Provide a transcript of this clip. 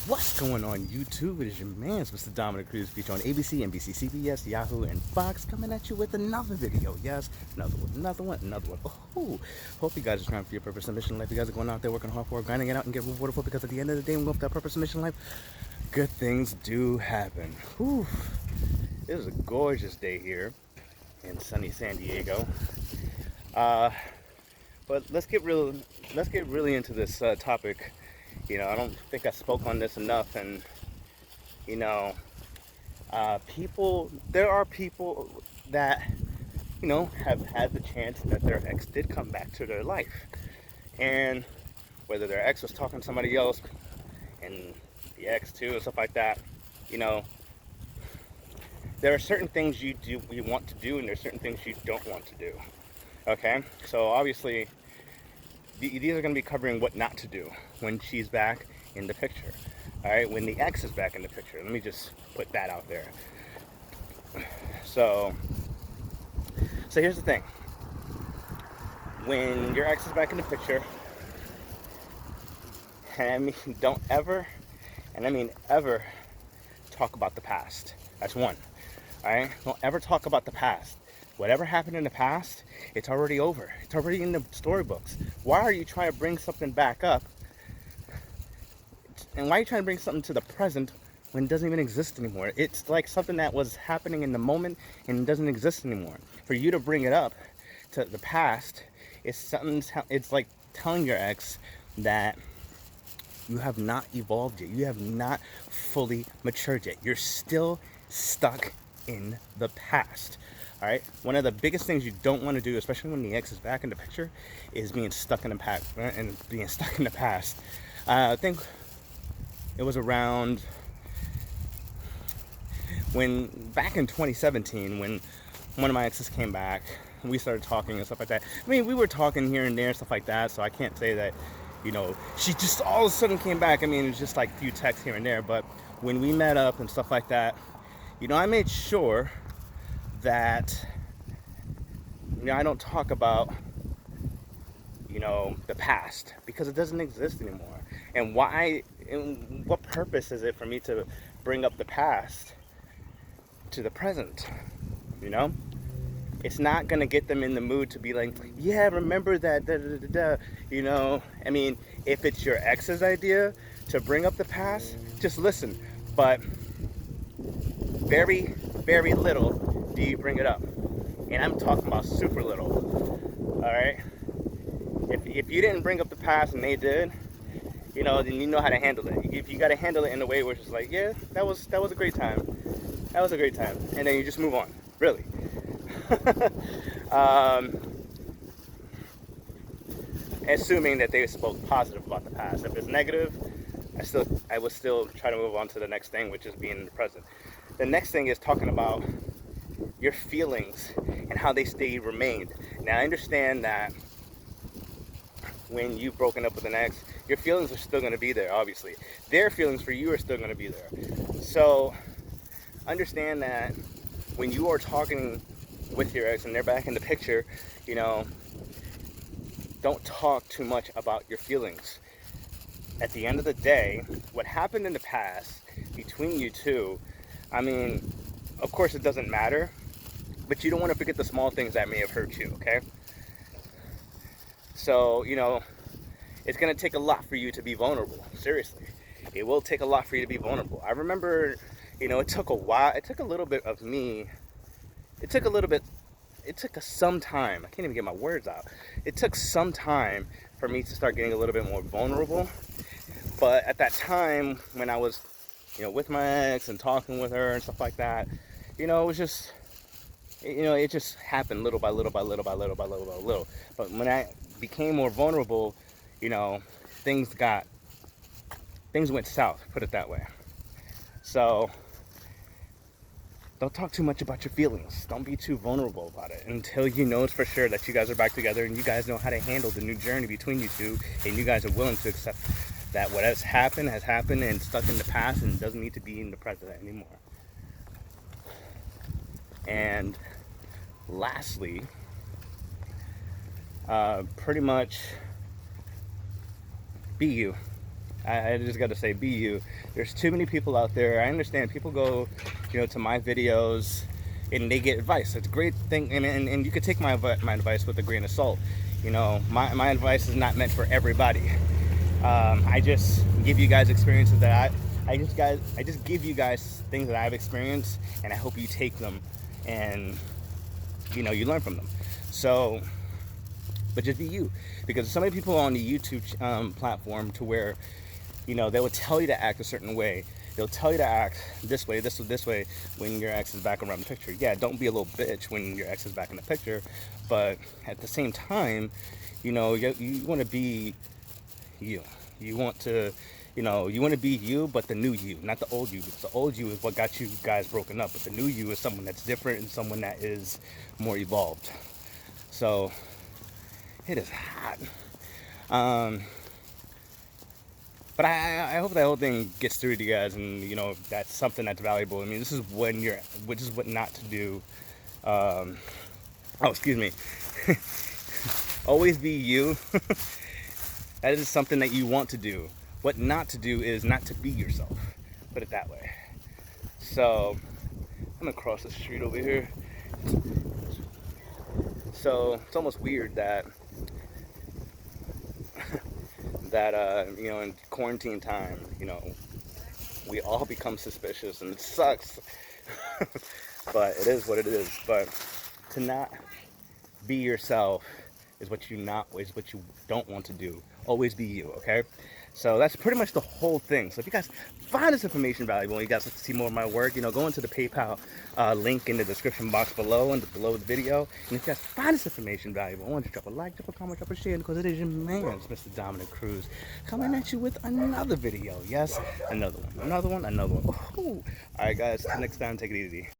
What's going on YouTube? It is your man, Mr. Dominic Cruz, featured on ABC, NBC, CBS, Yahoo, and Fox, coming at you with another video. Yes, another one. Oh, hope you guys are trying for your purpose and mission in life. You guys are going out there working hard for it, grinding it out, and getting rewarded for it, because at the end of the day, when we go for that purpose and mission in life, good things do happen. Whew. It is a gorgeous day here in sunny San Diego. But let's get really into this topic. I don't think I spoke on this enough, and there are people that have had the chance that their ex did come back to their life, and whether their ex was talking to somebody else and the ex too and stuff like that, there are certain things you want to do, and there's certain things you don't want to do. Okay, so obviously these are going to be covering what not to do when she's back in the picture. All right, when the ex is back in the picture. Let me just put that out there. So here's the thing. When your ex is back in the picture, and don't ever, and I mean ever, talk about the past. That's one. All right, don't ever talk about the past. Whatever happened in the past, it's already over. It's already in the storybooks. Why are you trying to bring something back up? And why are you trying to bring something to the present when it doesn't even exist anymore? It's like something that was happening in the moment and doesn't exist anymore. For you to bring it up to the past, it's like telling your ex that you have not evolved yet. You have not fully matured yet. You're still stuck in the past. All right. One of the biggest things you don't want to do, especially when the ex is back in the picture, is being stuck in the past. And being stuck in the past. I think it was around back in 2017, when one of my exes came back and we started talking and stuff like that. I mean, we were talking here and there and stuff like that, so I can't say that, she just all of a sudden came back. I mean, it was just like a few texts here and there. But when we met up and stuff like that, I made sure that I don't talk about the past, because it doesn't exist anymore. And what purpose is it for me to bring up the past to the present? It's not gonna get them in the mood to be like, yeah, remember that, I mean, if it's your ex's idea to bring up the past, just listen. But very, very little do you bring it up, and I'm talking about super little. All right, if you didn't bring up the past and they did, then you know how to handle it. If you got to handle it in a way where it's just like, yeah, that was a great time, and then you just move on. Really. Assuming that they spoke positive about the past. If it's negative, I would still try to move on to the next thing, which is being in the present. The next thing is talking about your feelings and how they remained. Now, I understand that when you've broken up with an ex, your feelings are still going to be there, obviously. Their feelings for you are still going to be there. So understand that when you are talking with your ex and they're back in the picture, don't talk too much about your feelings. At the end of the day, what happened in the past between you two, I mean, of course it doesn't matter, but you don't want to forget the small things that may have hurt you, okay? So, it's going to take a lot for you to be vulnerable. Seriously. It will take a lot for you to be vulnerable. I remember, it took a while. It took a little bit of me. It took some time. I can't even get my words out. It took some time for me to start getting a little bit more vulnerable. But at that time, when I was, with my ex and talking with her and stuff like that, it was just, it just happened little by little by little by little by little by little. But when I became more vulnerable, things went south, put it that way. So don't talk too much about your feelings. Don't be too vulnerable about it until you know it's for sure that you guys are back together and you guys know how to handle the new journey between you two, and you guys are willing to accept that what has happened and stuck in the past and doesn't need to be in the present anymore. And lastly, pretty much be you. I just got to say, be you. There's too many people out there. I understand people go, to my videos and they get advice. It's a great thing, and you could take my advice with a grain of salt. My advice is not meant for everybody. I just give you guys experiences that I just give you guys things that I've experienced, and I hope you take them and you learn from them. So, but just be you, because so many people on the YouTube platform to where they will tell you to act a certain way. They'll tell you to act this way when your ex is back around the picture. Yeah, don't be a little bitch when your ex is back in the picture, but at the same time, you want to be you. You want to be you, but the new you, not the old you, because the old you is what got you guys broken up, but the new you is someone that's different and someone that is more evolved. So, it is hot. But I hope that whole thing gets through to you guys, and that's something that's valuable. I mean, this is what not to do. Excuse me. Always be you. That is something that you want to do. What not to do is not to be yourself. Put it that way. So I'm gonna cross the street over here. So it's almost weird that in quarantine time, we all become suspicious, and it sucks. But it is what it is. But to not be yourself is what you don't want to do. Always be you, okay? So that's pretty much the whole thing. So if you guys find this information valuable and you guys like to see more of my work, go into the PayPal link in the description box below and below the video. And if you guys find this information valuable, I want you to drop a like, drop a comment, drop a share, because it is your man, Mr. Dominic Cruz, coming at you with another video. Yes, another one. Ooh. All right, guys, next time, take it easy.